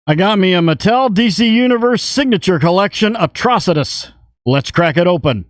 I got me a Mattel DC Universe Signature Collection Atrocitus. Let's crack it open.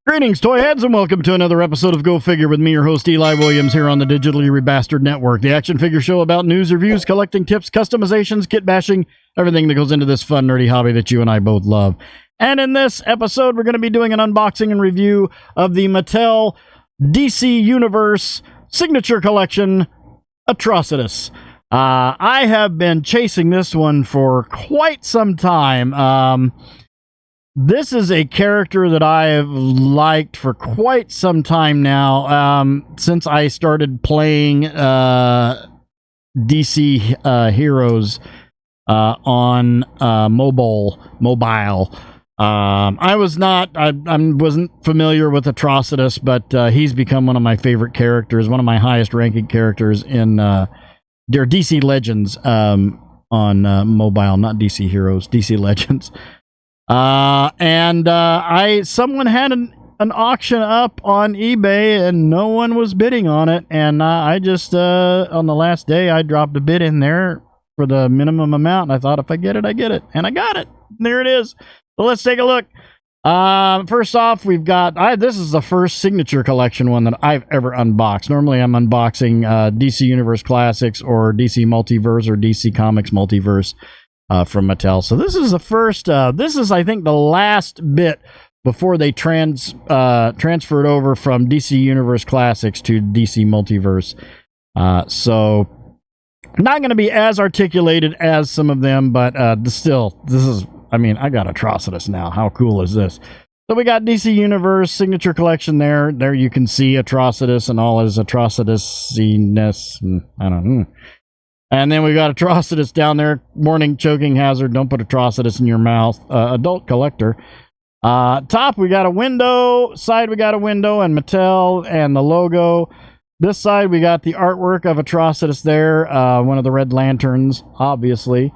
Greetings, toy heads, and welcome to another episode of Go Figure with me, your host, Eli Williams, here on the Digitally Rebastard Network, the action figure show about news, reviews, collecting tips, customizations, kit bashing, everything that goes into this fun, nerdy hobby that you and I both love. And in this episode, we're going to be doing an unboxing and review of the Mattel DC Universe Signature Collection Atrocitus. I have been chasing this one for quite some time. This is a character that I have liked for quite some time now, since I started playing DC Heroes on mobile. I wasn't familiar with Atrocitus, but he's become one of my favorite characters, one of my highest ranking characters in their DC Legends on mobile, not DC Heroes, DC Legends. Someone had an auction up on eBay and no one was bidding on it, and I just on the last day I dropped a bid in there for the minimum amount, and I thought if I get it, I get it, and I got it. There it is. So let's take a look. First off, we've got this is the first signature collection one that I've ever unboxed. Normally I'm unboxing DC Universe Classics or DC Multiverse or DC Comics Multiverse from Mattel. So this is the first, this is I think the last bit before they transferred over from DC Universe Classics to DC Multiverse. So not going to be as articulated as some of them, but still, this is, I mean, I got Atrocitus now. How cool is this? So we got DC Universe Signature Collection there. There you can see Atrocitus and all his Atrocitus-iness. I don't know. And then we got Atrocitus down there. Warning, choking hazard. Don't put Atrocitus in your mouth. Adult collector. Top, we got a window. Side, we got a window and Mattel and the logo. This side, we got the artwork of Atrocitus there. One of the red lanterns, obviously.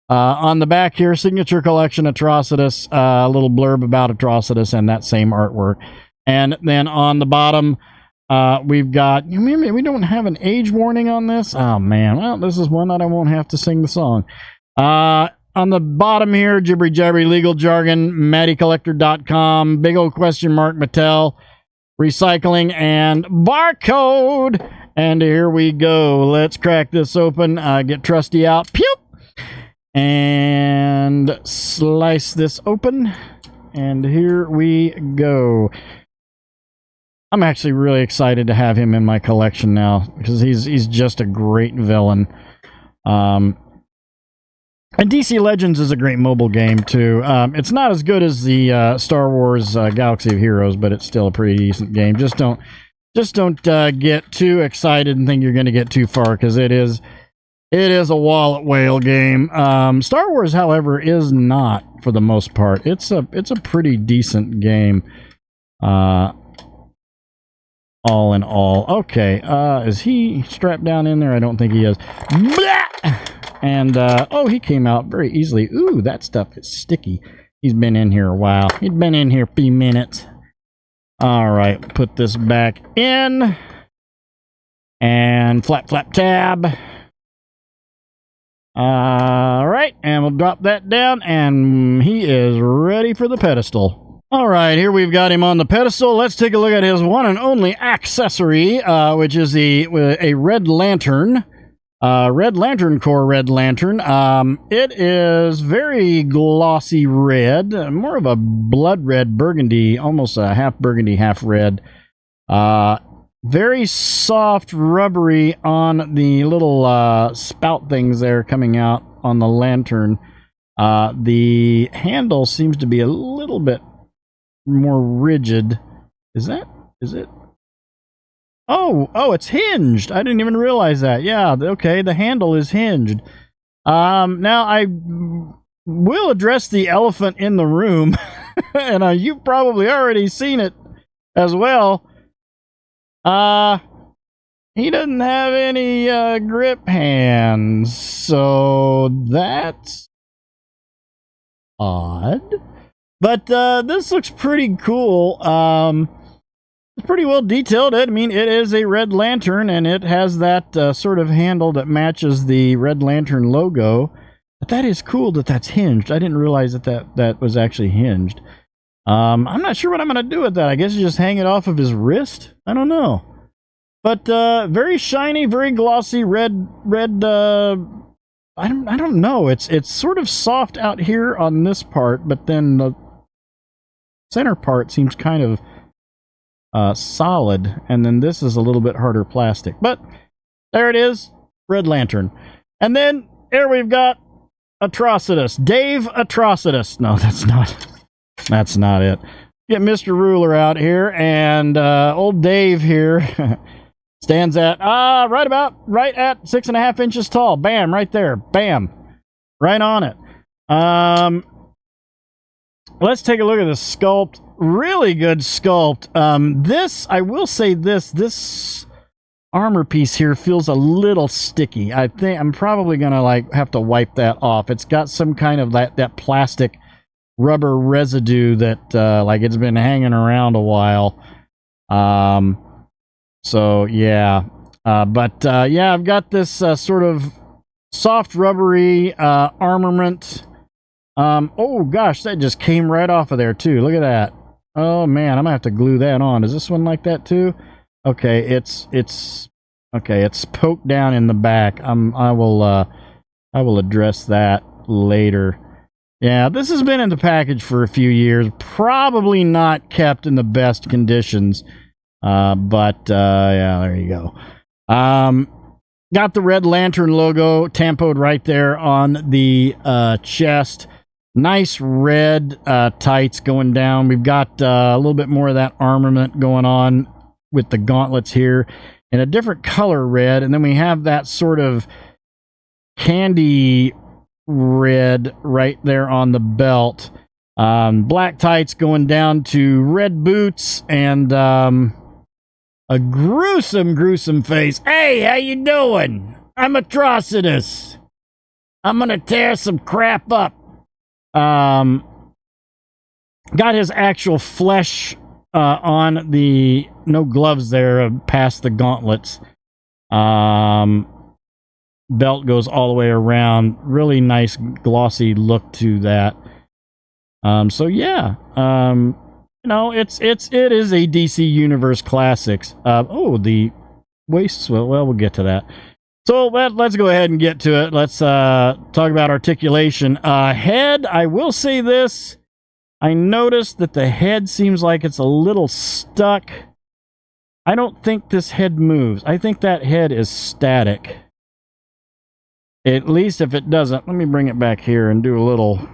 On the back here, Signature Collection Atrocitus. A little blurb about Atrocitus and that same artwork. And then on the bottom, we've got, we don't have an age warning on this. Oh man, well, this is one that I won't have to sing the song. On the bottom here, jibbery jabbery legal jargon, mattycollector.com, big old question mark, Mattel, recycling, and barcode. And here we go. Let's crack this open. Get Trusty out. Pew! And slice this open. And here we go. I'm actually really excited to have him in my collection now because he's just a great villain. And DC Legends is a great mobile game too. It's not as good as the Star Wars Galaxy of Heroes, but it's still a pretty decent game. Just don't get too excited and think you're going to get too far, because it is a wallet whale game. Star Wars, however, is not for the most part. It's a pretty decent game. All in all. Okay, is he strapped down in there? I don't think he is. Blah! And, oh, he came out very easily. Ooh, that stuff is sticky. He's been in here a while. He's been in here a few minutes. Alright, put this back in. And flap, flap, tab. Alright, and we'll drop that down, and he is ready for the pedestal. Alright, here we've got him on the pedestal. Let's take a look at his one and only accessory, which is a red lantern. Red Lantern Core Red Lantern. It is very glossy red, more of a blood red burgundy, almost a half burgundy, half red. Very soft, rubbery on the little spout things there coming out on the lantern. The handle seems to be a little bit more rigid. Is it? Oh, it's hinged. I didn't even realize that. Yeah, okay, the handle is hinged. Now I will address the elephant in the room, and you've probably already seen it as well. He doesn't have any grip hands, so that's odd. But this looks pretty cool. pretty well detailed. I mean, it is a Red Lantern, and it has that sort of handle that matches the Red Lantern logo. But that is cool that that's hinged. I didn't realize that was actually hinged. I'm not sure what I'm going to do with that. I guess you just hang it off of his wrist? I don't know. But very shiny, very glossy, red. I don't know. It's sort of soft out here on this part, but then the center part seems kind of solid, and then this is a little bit harder plastic. But there it is, Red Lantern. And then here we've got Atrocitus, Dave Atrocitus. No, that's not it. Get Mr. Ruler out here, and old Dave here stands at right at 6.5 inches tall. Bam, right there. Bam, right on it. Let's take a look at the sculpt. Really good sculpt. This, I will say this armor piece here feels a little sticky. I think I'm probably gonna like have to wipe that off. It's got some kind of that plastic rubber residue that like it's been hanging around a while. So yeah, yeah, I've got this sort of soft rubbery armament. Oh gosh, that just came right off of there too. Look at that. Oh man, I'm gonna have to glue that on. Is this one like that too? Okay, it's poked down in the back. I will address that later. Yeah, this has been in the package for a few years. Probably not kept in the best conditions. But yeah, there you go. Got the Red Lantern logo tampoed right there on the chest. Nice red tights going down. We've got a little bit more of that armament going on with the gauntlets here in a different color red, and then we have that sort of candy red right there on the belt. Black tights going down to red boots, and a gruesome face. Hey, how you doing? I'm Atrocitus. I'm gonna tear some crap up. Got his actual flesh on the no gloves there past the gauntlets. Belt goes all the way around. Really nice glossy look to that. So yeah, you know, it is a DC Universe Classics. Oh, the waist. Well, we'll get to that. So let's go ahead and get to it. Let's talk about articulation. Head, I will say this. I noticed that the head seems like it's a little stuck. I don't think this head moves. I think that head is static. At least if it doesn't. Let me bring it back here and do a little...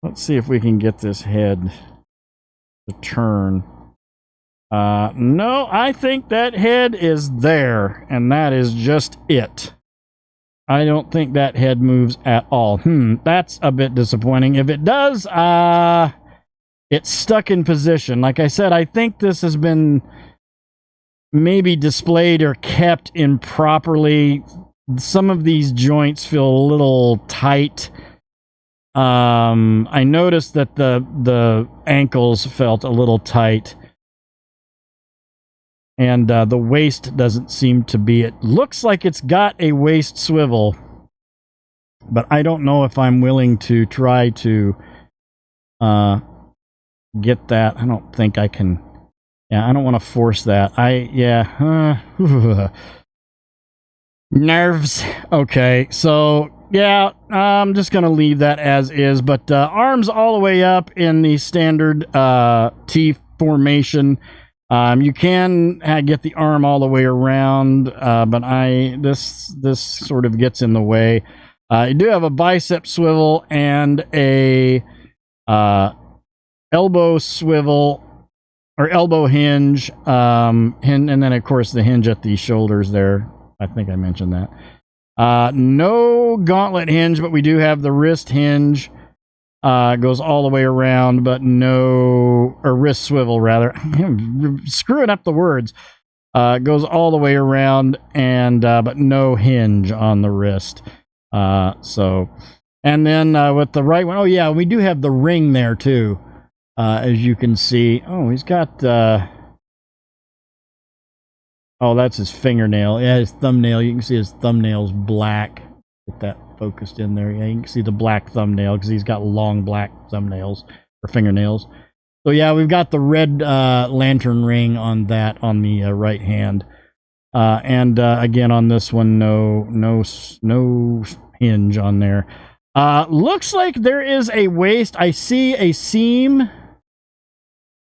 Let's see if we can get this head to turn. No, I think that head is there, and that is just it. I don't think that head moves at all. That's a bit disappointing. If it does, it's stuck in position. Like I said, I think this has been maybe displayed or kept improperly. Some of these joints feel a little tight. I noticed that the ankles felt a little tight. And the waist doesn't seem to be. It looks like it's got a waist swivel, but I don't know if I'm willing to try to get that. I don't think I can. Yeah, I don't want to force that. Nerves. Okay, so yeah, I'm just gonna leave that as is. But arms all the way up in the standard T formation. You can get the arm all the way around, but this sort of gets in the way. You do have a bicep swivel and a elbow swivel or elbow hinge, and then of course the hinge at the shoulders there. I think I mentioned that. No gauntlet hinge, but we do have the wrist hinge. Goes all the way around, but no, or wrist swivel rather. I'm screwing up the words. Goes all the way around, and but no hinge on the wrist. So, and then with the right one, oh yeah, we do have the ring there too. As you can see, oh, he's got Oh, that's his fingernail. Yeah, his thumbnail. You can see his thumbnail's black. Get that focused in there. Yeah, you can see the black thumbnail because he's got long black thumbnails or fingernails. So yeah, we've got the red lantern ring on that on the right hand. And again on this one, no hinge on there. Looks like there is a waist. I see a seam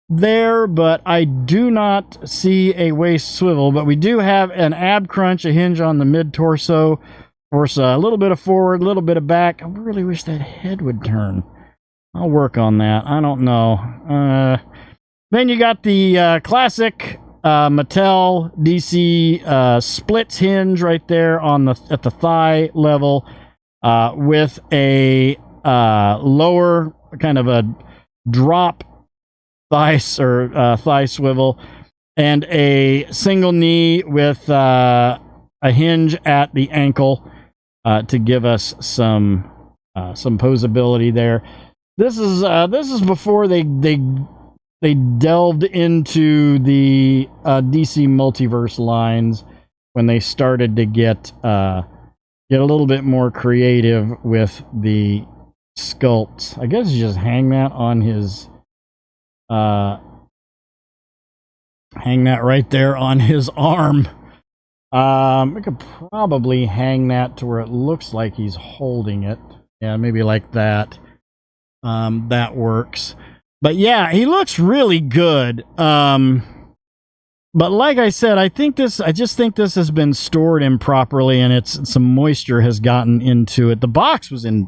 there, but I do not see a waist swivel. But we do have an ab crunch, a hinge on the mid torso. Of course, a little bit of forward, a little bit of back. I really wish that head would turn. I'll work on that. I don't know. Then you got the classic Mattel DC splits hinge right there on at the thigh level, with a lower kind of a drop thigh swivel, and a single knee with a hinge at the ankle to give us some posability there. This is before they delved into the DC multiverse lines, when they started to get a little bit more creative with the sculpts. I guess you just hang that on his hang that right there on his arm. We could probably hang that to where it looks like he's holding it. Yeah, maybe like that. That works. But yeah, he looks really good. But like I said, I just think this has been stored improperly, and some moisture has gotten into it. The box was in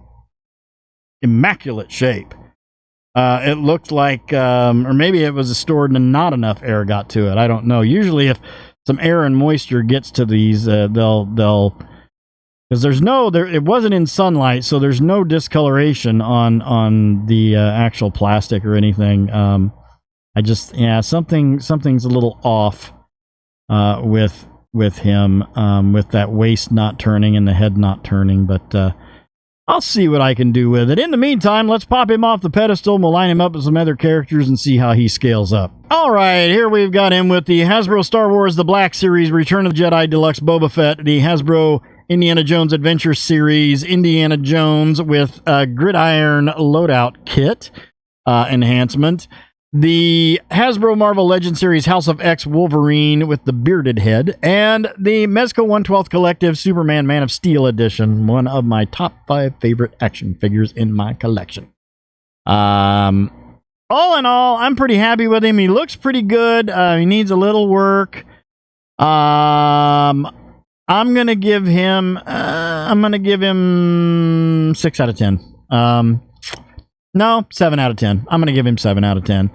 immaculate shape. It looked like, or maybe it was stored and not enough air got to it. I don't know. Usually, if some air and moisture gets to these, they'll because it wasn't in sunlight, so there's no discoloration on the actual plastic or anything. Something's a little off with him, with that waist not turning and the head not turning, but I'll see what I can do with it. In the meantime, let's pop him off the pedestal and we'll line him up with some other characters and see how he scales up. Alright, here we've got him with the Hasbro Star Wars The Black Series Return of the Jedi Deluxe Boba Fett, the Hasbro Indiana Jones Adventure Series Indiana Jones with a Gridiron Loadout Kit enhancement, the Hasbro Marvel Legends Series House of X Wolverine with the bearded head, and the Mezco 1/12 Collective Superman Man of Steel Edition, one of my top 5 favorite action figures in my collection. All in all, I'm pretty happy with him. He looks pretty good. He needs a little work. I'm gonna give him 6 out of 10. No, 7 out of 10. I'm gonna give him 7 out of 10.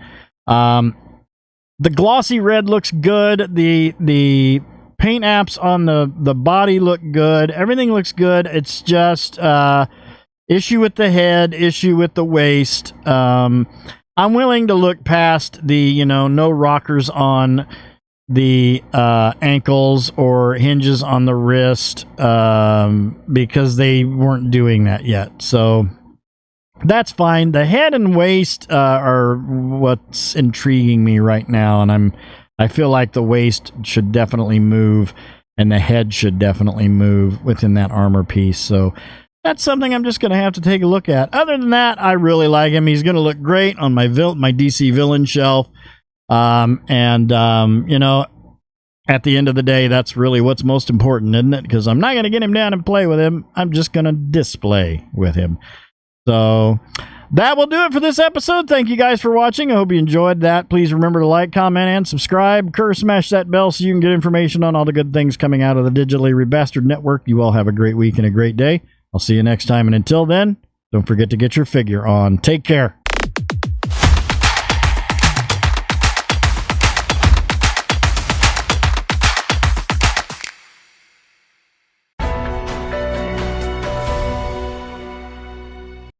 The glossy red looks good. The paint apps on the body look good. Everything looks good. It's just issue with the head, issue with the waist. I'm willing to look past the no rockers on the ankles or hinges on the wrist, because they weren't doing that yet. So that's fine. The head and waist are what's intriguing me right now, and I feel like the waist should definitely move and the head should definitely move within that armor piece. So that's something I'm just going to have to take a look at. Other than that, I really like him. He's going to look great on my DC villain shelf. At the end of the day, that's really what's most important, isn't it? Because I'm not going to get him down and play with him. I'm just going to display with him. So that will do it for this episode. Thank you guys for watching. I hope you enjoyed that. Please remember to like, comment, and subscribe. Smash that bell so you can get information on all the good things coming out of the Digitally Rebastard Network. You all have a great week and a great day. I'll see you next time. And until then, don't forget to get your figure on. Take care.